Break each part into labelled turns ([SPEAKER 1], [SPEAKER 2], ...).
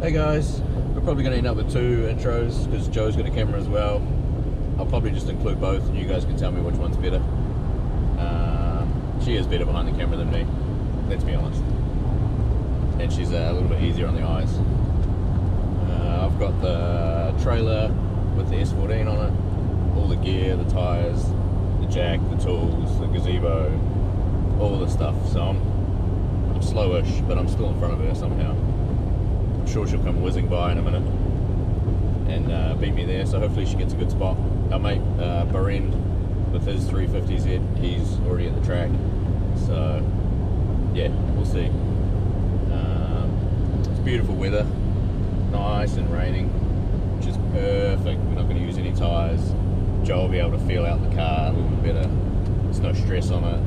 [SPEAKER 1] Hey guys, we're probably going to end up with 2 intros because Joe's got a camera as well. I'll probably just include both and you guys can tell me which one's better. She is better behind the camera than me, let's be honest. And she's a little bit easier on the eyes. I've got the trailer with the S14 on it, all the gear, the tyres, the jack, the tools, the gazebo, all the stuff. So I'm slowish, but I'm still in front of her somehow. I'm sure she'll come whizzing by in a minute and beat me there, so hopefully she gets a good spot. Our mate Barend with his 350Z, he's already at the track, so yeah, we'll see. It's beautiful weather, nice and raining, which is perfect. We're not going to use any tyres. Joe will be able to feel out the car a little bit better. There's no stress on it.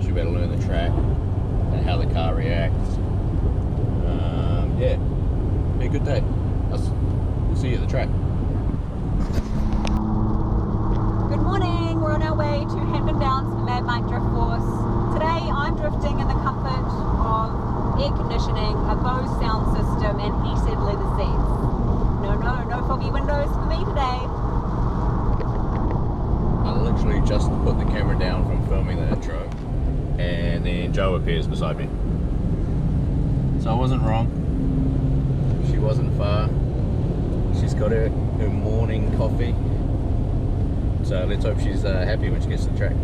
[SPEAKER 1] She'll be able to learn the track and how the car reacts. Yeah, be a good day. We'll see you at the track.
[SPEAKER 2] Good morning, we're on our way to Hampton for Mad Mike Drift Force. Today I'm drifting in the comfort of air conditioning, a Bose sound system and heated leather seats. No foggy windows for me today.
[SPEAKER 1] I literally just put the camera down from filming the intro and then Joe appears beside me. So I wasn't wrong. She wasn't far. She's got her morning coffee. So let's hope she's happy when she gets to the track.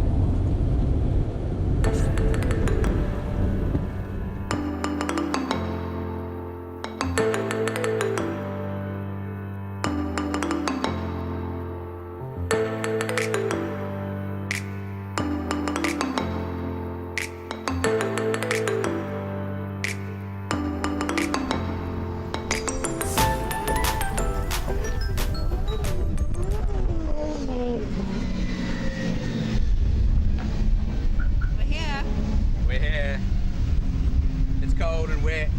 [SPEAKER 1] Cold and wet.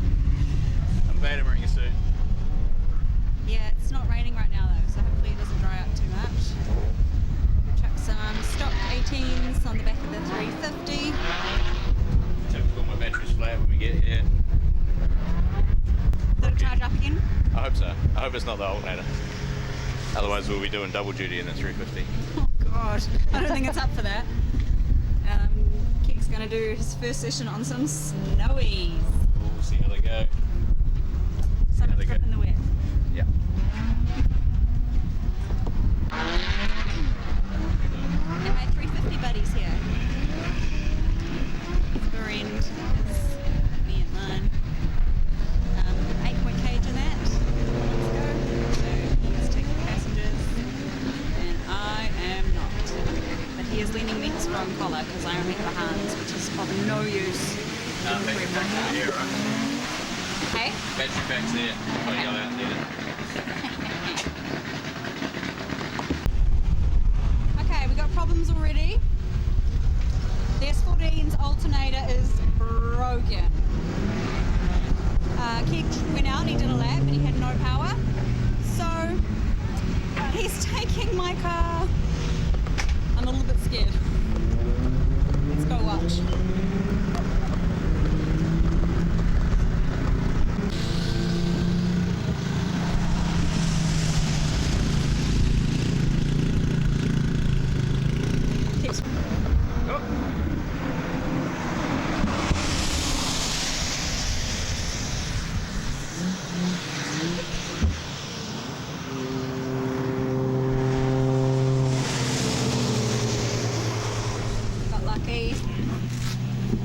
[SPEAKER 1] I'm glad I'm wearing a suit.
[SPEAKER 2] Yeah, it's not raining right now though, so hopefully it doesn't dry up too much. We chuck some stock 18s on the back of the 350.
[SPEAKER 1] Typical, my battery's flat when we get here.
[SPEAKER 2] Did it charge up again?
[SPEAKER 1] I hope so. I hope it's not the alternator. Otherwise we'll be doing double duty in the 350.
[SPEAKER 2] Oh god, I don't think it's up for that. Keek's gonna do his first session on some snowies.
[SPEAKER 1] We'll see how they go.
[SPEAKER 2] Some trip in the wet.
[SPEAKER 1] Yeah.
[SPEAKER 2] And my 350 buddies here. Barend is me and mine. 8-point cage in that. Let's go. So he's taking passengers and I am not. But he is lending me his strong collar because I only have a Hans, which is of no use.
[SPEAKER 1] Battery pack's over here, right?
[SPEAKER 2] Hey?
[SPEAKER 1] Battery pack's there. Oh, you go out and get it.
[SPEAKER 2] Okay, we got problems already. The S14's alternator is broken. Keek went out, he did a lap, but he had no power. So, he's taking my car. I'm a little bit scared. Let's go watch.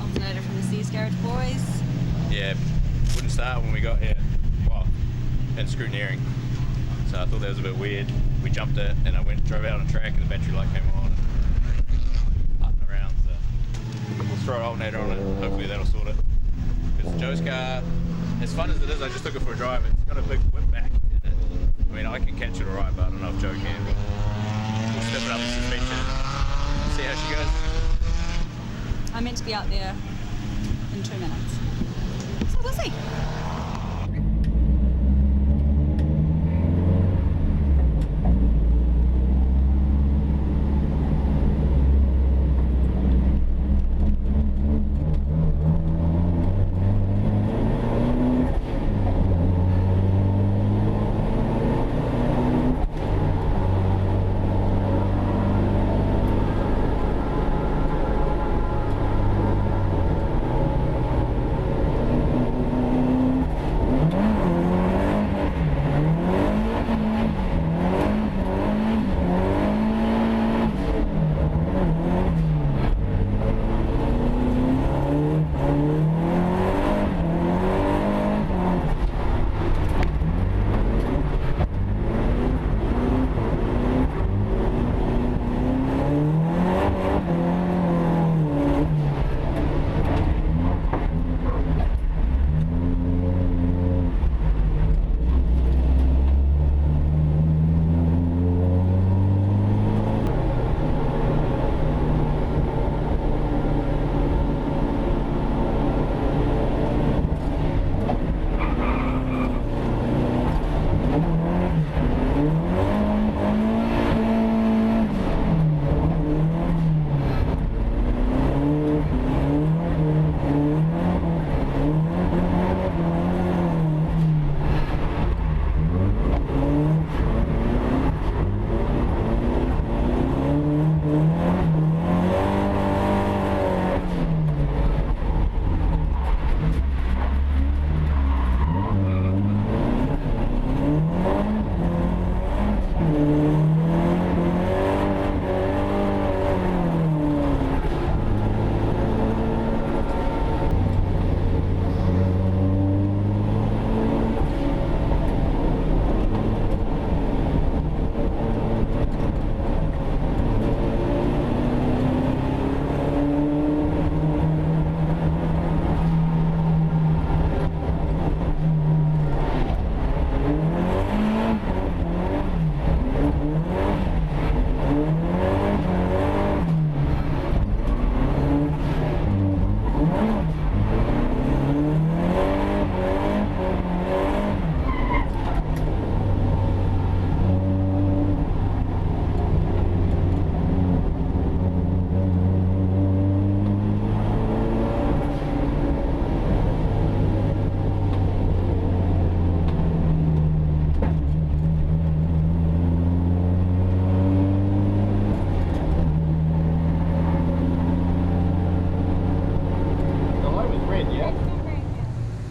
[SPEAKER 2] Alternator from the Sears Garage boys.
[SPEAKER 1] Yeah, wouldn't start when we got here. Well, and scrutineering. So I thought that was a bit weird. We jumped it and I drove out on the track and the battery light came on. Putting around, so we'll throw an alternator on it. Hopefully that'll sort it. Because Joe's car, as fun as it is, I just took it for a drive. It's got a big whip back in it. I mean, I can catch it alright, but I don't know if Joe can. We'll step it up the suspension. See how she goes.
[SPEAKER 2] I'm meant to be out there in 2 minutes. So we'll see.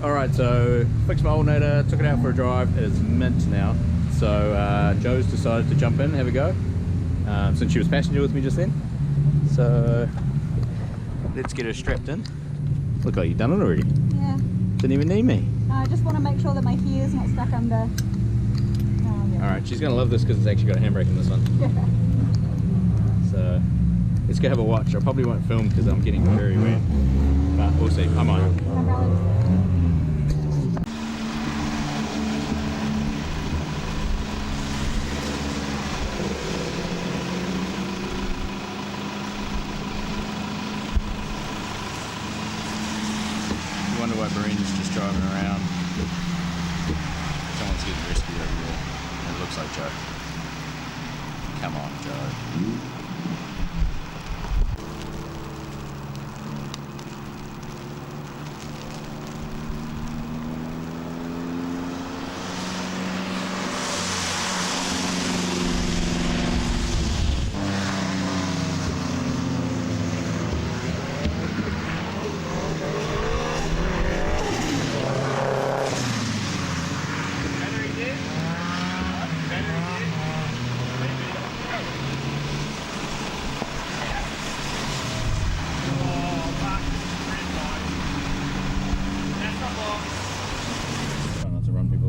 [SPEAKER 1] Alright, so fixed my alternator, took it out for a drive. It is mint now. So Joe's decided to jump in, have a go. Since she was passenger with me just then. So let's get her strapped in. Look like you've done it already.
[SPEAKER 2] Yeah.
[SPEAKER 1] Didn't even need me.
[SPEAKER 2] No, I just want to make sure that my hair's not stuck under. Oh, yeah.
[SPEAKER 1] Alright, she's going to love this because it's actually got a handbrake in this one. So let's go have a watch. I probably won't film because I'm getting very wet. But we'll see. I might. Wonder why Barina's just driving around. Someone's getting rescued over there. And it looks like Joe. Come on, Joe.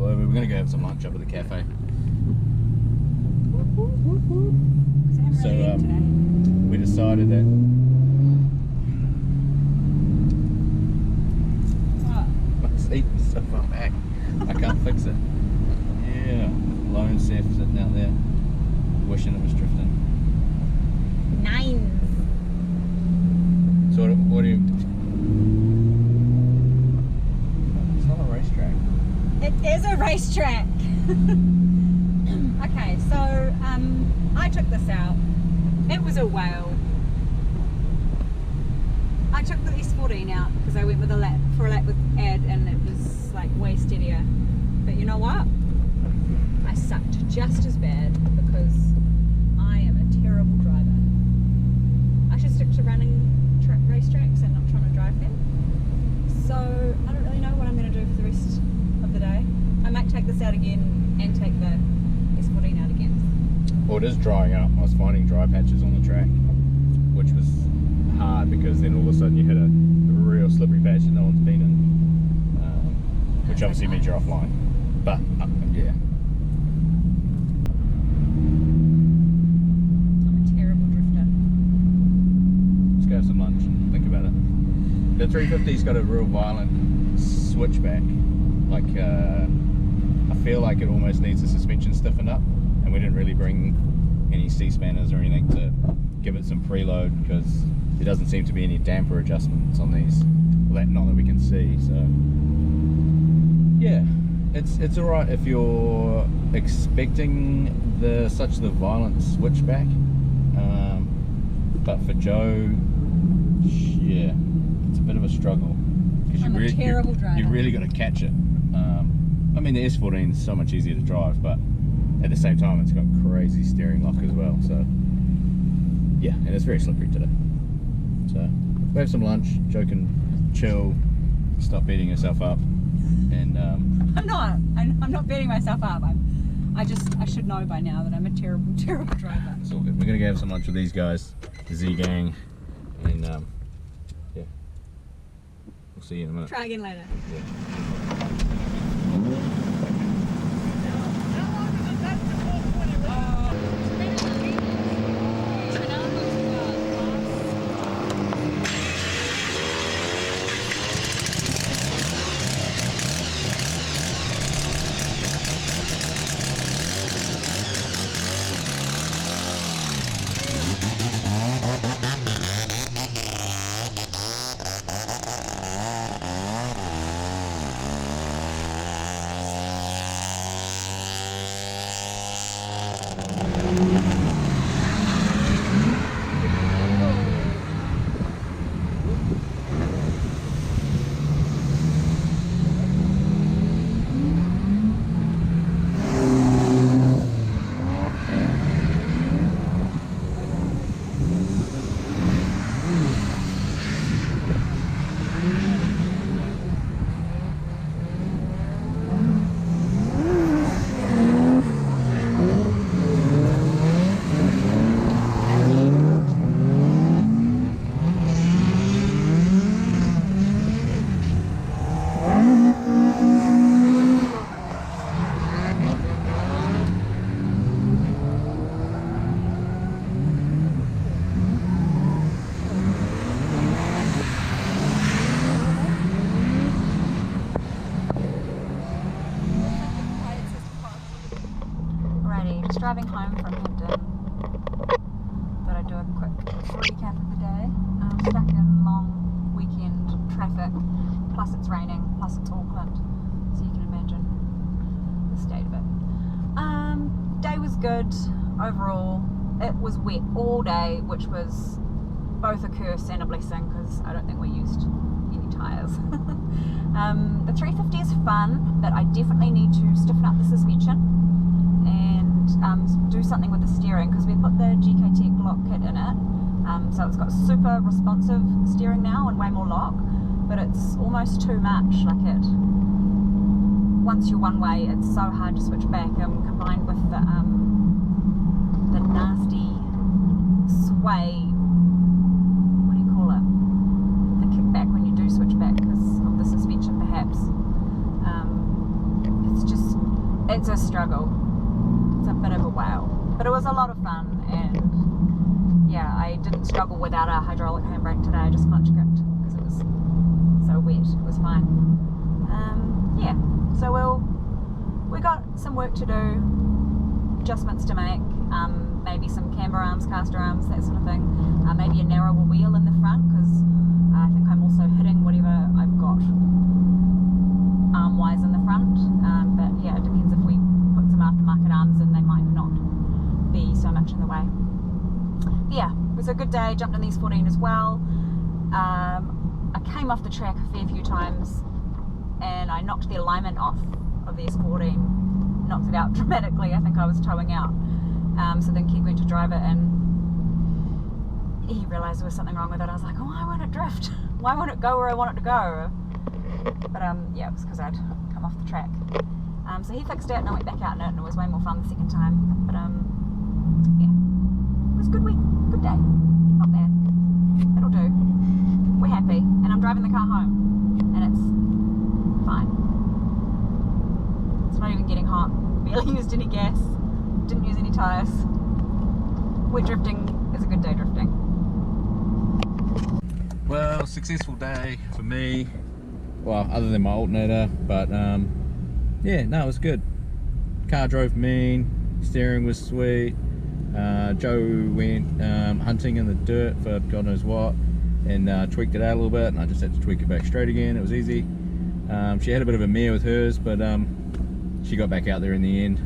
[SPEAKER 1] We're going to go have some lunch up at the cafe. So we decided that my seat is so far back I can't fix it. Yeah, lone Seth sitting down there wishing it was drifting.
[SPEAKER 2] 9.
[SPEAKER 1] So what do you... It's not a racetrack.
[SPEAKER 2] It is a racetrack. Okay, so I took this out. It was a whale. I took the S14 out because I went with a lap with Ed, and it was like way steadier. But you know what? I sucked just as bad because I am a terrible driver. I should stick to running racetracks and not trying to drive them. So I don't really know what I'm going to do for the rest of the day. I might take this out again and take the S14 out again.
[SPEAKER 1] Well, it is drying up. I was finding dry patches on the track, which was hard because then all of a sudden you hit a real slippery patch that no one's been in, which obviously means you're offline. But yeah.
[SPEAKER 2] I'm a terrible drifter.
[SPEAKER 1] Let's go have some lunch and think about it. The 350's got a real violent switchback. Like, I feel like it almost needs the suspension stiffened up, and we didn't really bring any C-spanners or anything to give it some preload because there doesn't seem to be any damper adjustments on these. Well, not that we can see, so yeah, it's alright if you're expecting such the violent switchback, but for Joe, yeah, it's a bit of a struggle because you really got to catch it. I mean, the S14 is so much easier to drive, but at the same time it's got crazy steering lock as well, so yeah, and it's very slippery today. So we have some lunch, Joe can chill, stop beating herself up, and I'm not beating myself up. I should know by now that I'm a terrible driver. It's all good. We're gonna go have some lunch with these guys, the Z gang, and yeah, we'll see you in a minute.
[SPEAKER 2] Try again later.
[SPEAKER 1] Yeah.
[SPEAKER 2] driving home from Hampton. Thought I'd do a quick recap of the day. I'm stuck in long weekend traffic, plus it's raining, plus it's Auckland, so you can imagine the state of it. Day was good overall. It was wet all day, which was both a curse and a blessing because I don't think we used any tyres. The 350 is fun, but I definitely need to stiffen up the suspension and do something with the steering because we put the GK Tech lock kit in it, so it's got super responsive steering now and way more lock, but it's almost too much. Like it, once you're one way, it's so hard to switch back, combined with the nasty sway. What do you call it? The kickback when you do switch back because of the suspension, perhaps. It's a struggle. It's a bit of a whale, but it was a lot of fun, and yeah, I didn't struggle without a hydraulic handbrake today. I just clutch gripped because it was so wet. It was fine. Yeah, so we got some work to do, adjustments to make, maybe some camber arms, caster arms, that sort of thing. Maybe a narrower wheel in the front because I think I'm also hitting whatever I've got arm-wise in the front. But yeah, it depends if we put some aftermarket arms in, they might not be so much in the way. Yeah, it was a good day. Jumped in the S14 as well. I came off the track a fair few times and I knocked the alignment off of the S14, knocked it out dramatically. I think I was towing out. So then Keith went to drive it and he realised there was something wrong with it. I was like, oh, why won't it drift? Why won't it go where I want it to go? But yeah, it was because I'd come off the track. So he fixed it and I went back out in it and it was way more fun the second time. But yeah, it was a good week, good day, not bad. It'll do. We're happy and I'm driving the car home and it's fine. It's not even getting hot, barely used any gas, didn't use any tyres. Wet drifting is a good day drifting.
[SPEAKER 1] Well, successful day for me. Well, other than my alternator, but yeah, no, it was good. Car drove mean, steering was sweet. Joe went hunting in the dirt for God knows what and tweaked it out a little bit, and I just had to tweak it back straight again. It was easy. She had a bit of a mare with hers, but she got back out there in the end.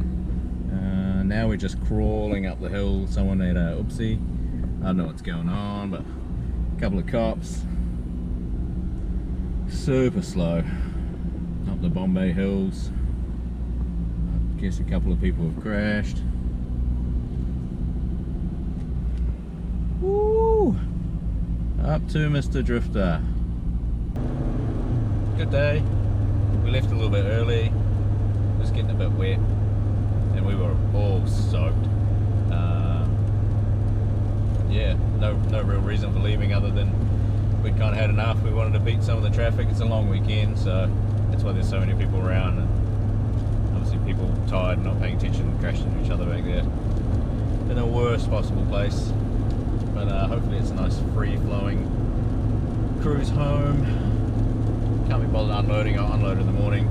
[SPEAKER 1] Now we're just crawling up the hill. Someone had a oopsie. I don't know what's going on, but a couple of cops. Super slow up the Bombay hills. I guess a couple of people have crashed. Woo! Up to Mr. Drifter. Good day. We left a little bit early. It was getting a bit wet and we were all soaked. Yeah, no real reason for leaving other than we'd kind of had enough. We wanted to beat some of the traffic. It's a long weekend, so that's why there's so many people around, and obviously people tired, not paying attention, and crashing into each other back there in the worst possible place. But hopefully it's a nice free-flowing cruise home. Can't be bothered unloading. I'll unload in the morning.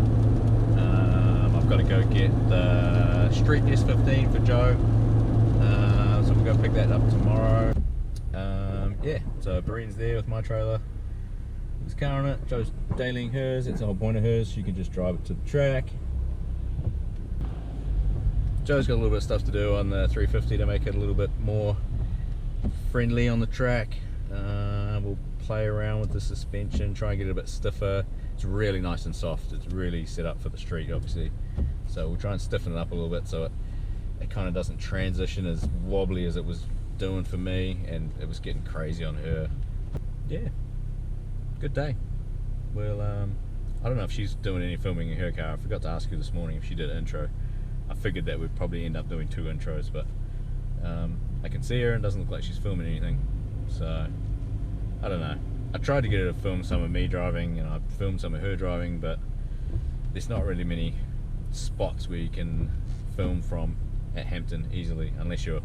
[SPEAKER 1] I've got to go get the Street S15 for Joe, so we'll go pick that up tomorrow. Yeah, so Bareen's there with my trailer, his car on it. Joe's dailying hers. It's the whole point of hers. She can just drive it to the track. Joe's got a little bit of stuff to do on the 350 to make it a little bit more friendly on the track. We'll play around with the suspension, try and get it a bit stiffer. It's really nice and soft. It's really set up for the street, obviously. So we'll try and stiffen it up a little bit so it kind of doesn't transition as wobbly as it was doing for me, and it was getting crazy on her. Yeah, good day. Well, I don't know if she's doing any filming in her car. I forgot to ask her this morning if she did an intro. I figured that we'd probably end up doing 2 intros, but I can see her and it doesn't look like she's filming anything, so I don't know. I tried to get her to film some of me driving and I filmed some of her driving, but there's not really many spots where you can film from at Hampton easily unless you're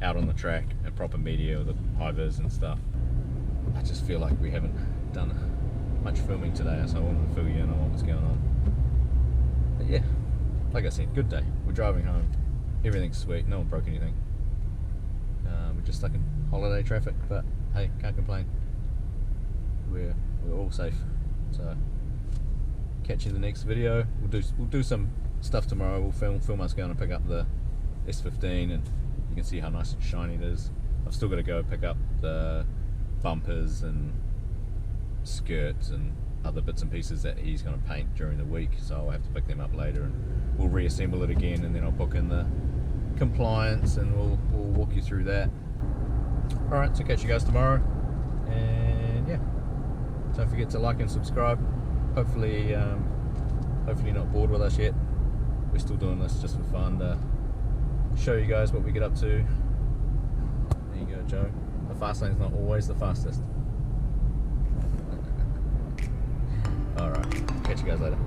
[SPEAKER 1] out on the track and proper media with the high vis and stuff. I just feel like we haven't done much filming today, so I wanted to fill you in on what was going on. But yeah, like I said, good day. We're driving home. everything's sweet. No one broke anything. We're just stuck in holiday traffic, but hey, can't complain. We're all safe. So catch you in the next video. We'll do some stuff tomorrow. We'll film us going to pick up the S15, and you can see how nice and shiny it is. I've still got to go pick up the bumpers and skirts and other bits and pieces that he's going to paint during the week, so I'll have to pick them up later, and we'll reassemble it again, and then I'll book in the compliance, and we'll walk you through that. Alright, so catch you guys tomorrow, and yeah, don't forget to like and subscribe. Hopefully you're not bored with us yet. We're still doing this just for fun, to show you guys what we get up to. There you go, Joe. The fast lane's not always the fastest. Alright, catch you guys later.